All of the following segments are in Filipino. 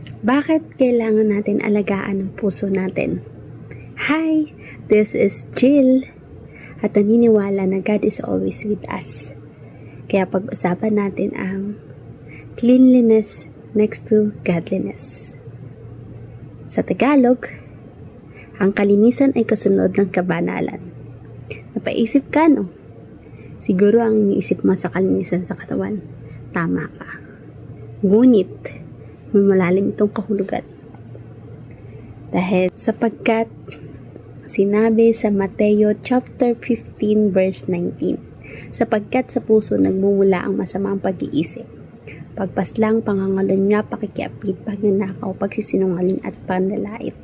Bakit kailangan natin alagaan ang puso natin? Hi, this is Jill at naniniwala na God is always with us. Kaya pag-usapan natin ang cleanliness next to godliness. Sa Tagalog, ang kalinisan ay kasunod ng kabanalan. Napaisip ka, no? Siguro ang iniisip mo sa kalinisan sa katawan, tama ka. Ngunit, malalim itong kahulugan. Dahil sapagkat sinabi sa Mateo chapter 15 verse 19, sapagkat sa puso nagmumula ang masamang pag-iisip, pagpaslang, pangangalunya, pakikiapid, pagnanakaw, pagsisinungaling at panlalait.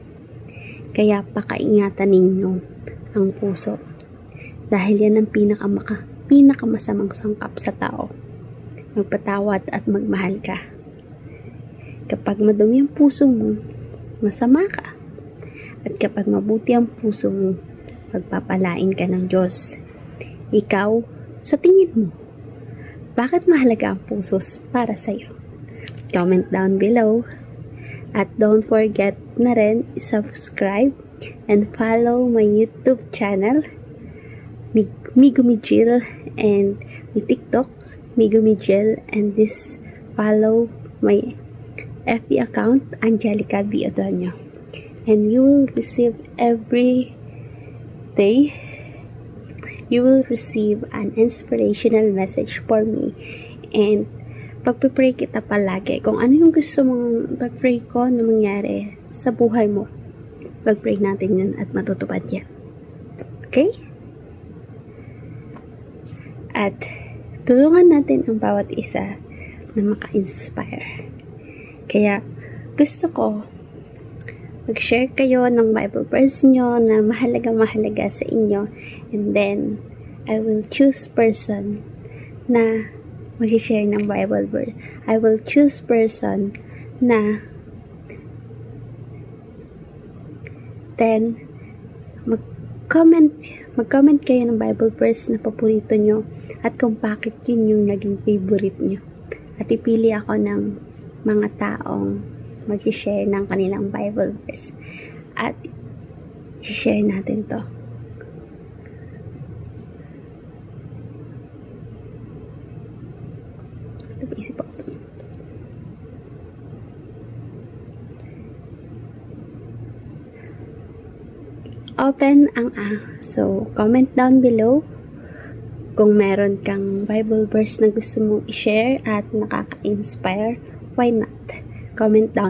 Kaya pakaingatan ninyo ang puso dahil yan ang pinakamasamang sangkap sa tao. Magpatawad at magmahal ka. Kapag madumi ang puso mo, masama ka. At kapag mabuti ang puso mo, pagpapalain ka ng Diyos. Ikaw, sa tingin mo, bakit mahalaga ang puso para sa'yo? Comment down below. At don't forget na rin subscribe and follow my YouTube channel, Migumijil, and my TikTok, Migumijil, and this follow my FB account, Angelica B. Adonio. And you will receive every day, you will receive an inspirational message for me. And pagpipray kita palagi. Kung ano yung gusto mong pag-pray ko na mangyari sa buhay mo, pag-pray natin yun at matutupad yan. Okay? At tulungan natin ang bawat isa na maka-inspire. Kaya gusto ko mag-share kayo ng Bible verse nyo na mahalaga sa inyo, and then I will choose person na mag-share ng Bible verse. I will choose person na then mag-comment kayo ng Bible verse na paborito nyo at kung bakit yun yung naging favorite nyo. At ipili ako ng mga taong mag-share ng kanilang Bible verse at i-share natin to. Isip po. Open ang so comment down below kung meron kang Bible verse na gusto mong i-share at nakaka-inspire. Why not? Comment down